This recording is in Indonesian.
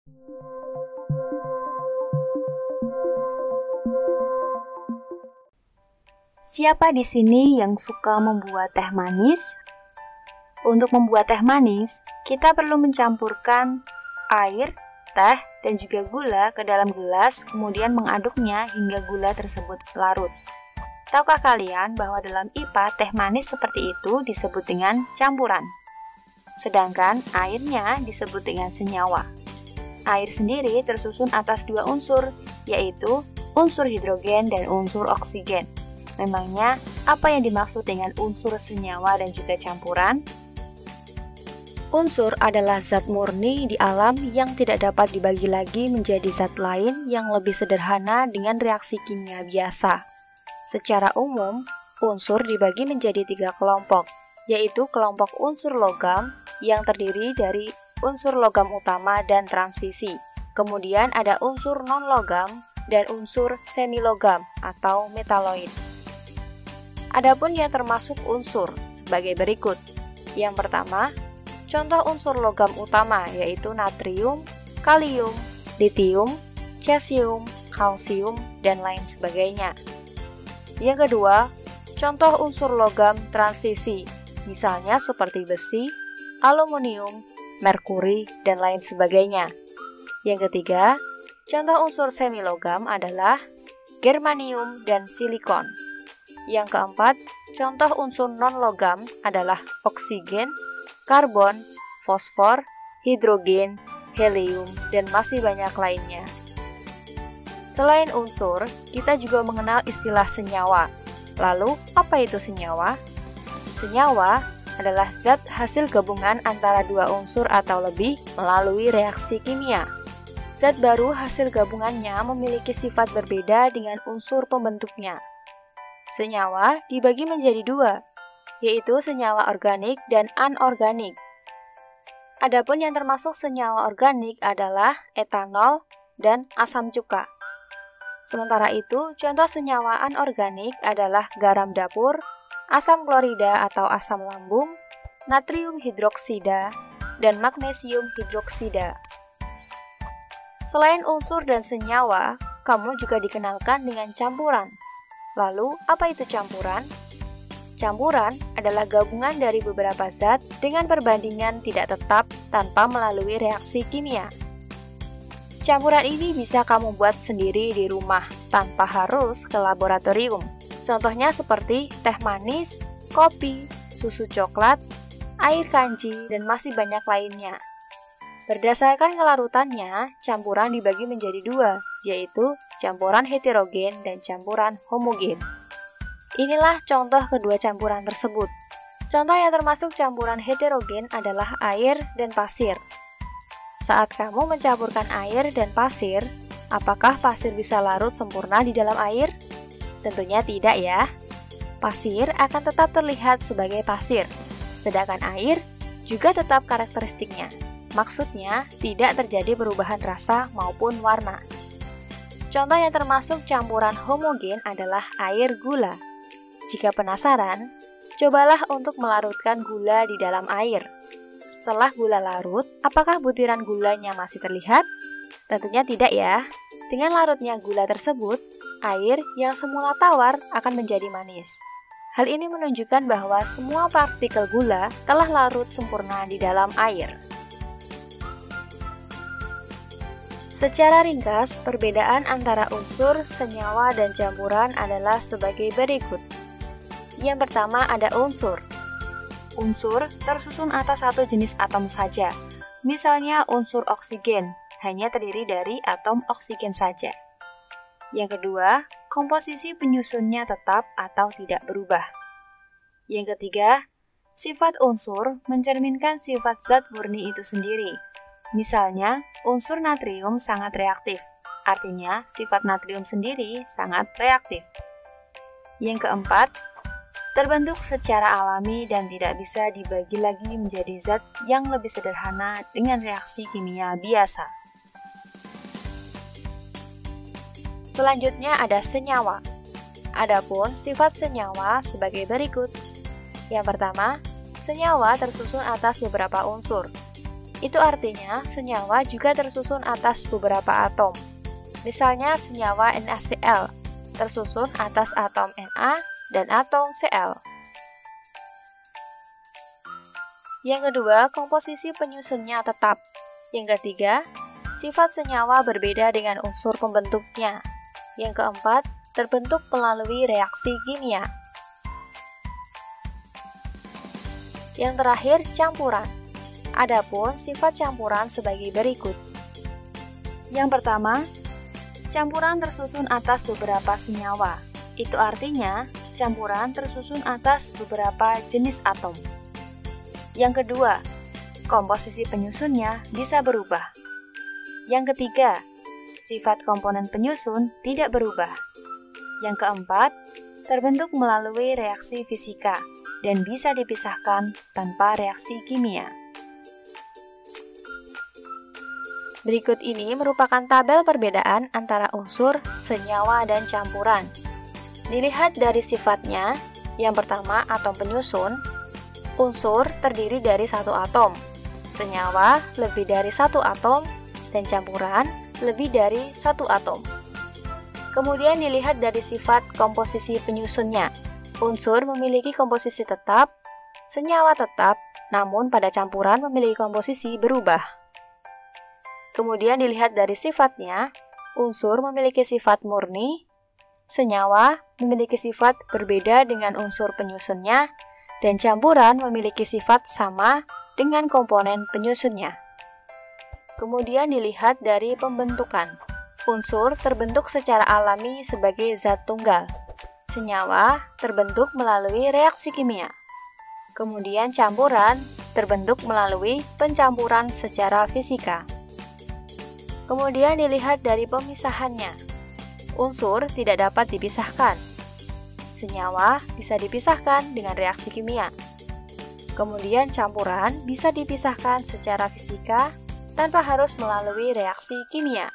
Siapa di sini yang suka membuat teh manis? Untuk membuat teh manis, kita perlu mencampurkan air, teh, dan juga gula ke dalam gelas, kemudian mengaduknya hingga gula tersebut larut. Tahukah kalian bahwa dalam IPA teh manis seperti itu disebut dengan campuran? Sedangkan airnya disebut dengan senyawa. Air sendiri tersusun atas dua unsur, yaitu unsur hidrogen dan unsur oksigen. Memangnya, apa yang dimaksud dengan unsur senyawa dan juga campuran? Unsur adalah zat murni di alam yang tidak dapat dibagi lagi menjadi zat lain yang lebih sederhana dengan reaksi kimia biasa. Secara umum, unsur dibagi menjadi 3 kelompok, yaitu kelompok unsur logam yang terdiri dari unsur logam utama dan transisi. Kemudian ada unsur non-logam dan unsur semilogam atau metaloid. Adapun yang termasuk unsur sebagai berikut. Yang pertama, contoh unsur logam utama yaitu natrium, kalium, litium, cesium, kalsium, dan lain sebagainya. Yang kedua, contoh unsur logam transisi, misalnya seperti besi, aluminium, merkuri, dan lain sebagainya. Yang ketiga, contoh unsur semilogam adalah germanium dan silikon. Yang keempat, contoh unsur non-logam adalah oksigen, karbon, fosfor, hidrogen, helium, dan masih banyak lainnya. Selain unsur, kita juga mengenal istilah senyawa. Lalu, apa itu senyawa? Senyawa adalah zat hasil gabungan antara dua unsur atau lebih melalui reaksi kimia. Zat baru hasil gabungannya memiliki sifat berbeda dengan unsur pembentuknya. Senyawa dibagi menjadi 2, yaitu senyawa organik dan anorganik. Adapun yang termasuk senyawa organik adalah etanol dan asam cuka. Sementara itu, contoh senyawa anorganik adalah garam dapur, asam klorida atau asam lambung, natrium hidroksida, dan magnesium hidroksida. Selain unsur dan senyawa, kamu juga dikenalkan dengan campuran. Lalu, apa itu campuran? Campuran adalah gabungan dari beberapa zat dengan perbandingan tidak tetap tanpa melalui reaksi kimia. Campuran ini bisa kamu buat sendiri di rumah tanpa harus ke laboratorium. Contohnya seperti teh manis, kopi, susu coklat, air kanji, dan masih banyak lainnya. Berdasarkan kelarutannya, campuran dibagi menjadi 2, yaitu campuran heterogen dan campuran homogen. Inilah contoh kedua campuran tersebut. Contoh yang termasuk campuran heterogen adalah air dan pasir. Saat kamu mencampurkan air dan pasir, apakah pasir bisa larut sempurna di dalam air? Tentunya tidak ya. Pasir akan tetap terlihat sebagai pasir, sedangkan air juga tetap karakteristiknya. Maksudnya, tidak terjadi perubahan rasa maupun warna. Contoh yang termasuk campuran homogen adalah air gula. Jika penasaran, cobalah untuk melarutkan gula di dalam air. Setelah gula larut, apakah butiran gulanya masih terlihat? Tentunya tidak ya. Dengan larutnya gula tersebut, air yang semula tawar akan menjadi manis. Hal ini menunjukkan bahwa semua partikel gula telah larut sempurna di dalam air. Secara ringkas, perbedaan antara unsur, senyawa, dan campuran adalah sebagai berikut. Yang pertama ada unsur. Unsur tersusun atas satu jenis atom saja. Misalnya unsur oksigen, hanya terdiri dari atom oksigen saja. Yang kedua, komposisi penyusunnya tetap atau tidak berubah. Yang ketiga, sifat unsur mencerminkan sifat zat murni itu sendiri. Misalnya, unsur natrium sangat reaktif, artinya sifat natrium sendiri sangat reaktif. Yang keempat, terbentuk secara alami dan tidak bisa dibagi lagi menjadi zat yang lebih sederhana dengan reaksi kimia biasa. Selanjutnya ada senyawa. Adapun sifat senyawa sebagai berikut. Yang pertama, senyawa tersusun atas beberapa unsur. Itu artinya senyawa juga tersusun atas beberapa atom. Misalnya senyawa NaCl tersusun atas atom Na dan atom Cl. Yang kedua, komposisi penyusunnya tetap. Yang ketiga, sifat senyawa berbeda dengan unsur pembentuknya. Yang keempat, terbentuk melalui reaksi kimia. Yang terakhir, campuran. Adapun sifat campuran sebagai berikut. Yang pertama, campuran tersusun atas beberapa senyawa. Itu artinya, campuran tersusun atas beberapa jenis atom. Yang kedua, komposisi penyusunnya bisa berubah. Yang ketiga, sifat komponen penyusun tidak berubah. Yang keempat, terbentuk melalui reaksi fisika dan bisa dipisahkan tanpa reaksi kimia. Berikut ini merupakan tabel perbedaan antara unsur, senyawa, dan campuran. Dilihat dari sifatnya, yang pertama atom penyusun. Unsur terdiri dari satu atom, senyawa lebih dari satu atom, dan campuran lebih dari satu atom. Kemudian dilihat dari sifat komposisi penyusunnya. Unsur memiliki komposisi tetap, senyawa tetap, namun pada campuran memiliki komposisi berubah. Kemudian dilihat dari sifatnya, unsur memiliki sifat murni, senyawa memiliki sifat berbeda dengan unsur penyusunnya, dan campuran memiliki sifat sama dengan komponen penyusunnya. Kemudian dilihat dari pembentukan. Unsur terbentuk secara alami sebagai zat tunggal. Senyawa terbentuk melalui reaksi kimia. Kemudian campuran terbentuk melalui pencampuran secara fisika. Kemudian dilihat dari pemisahannya. Unsur tidak dapat dipisahkan. Senyawa bisa dipisahkan dengan reaksi kimia. Kemudian campuran bisa dipisahkan secara fisika tanpa harus melalui reaksi kimia.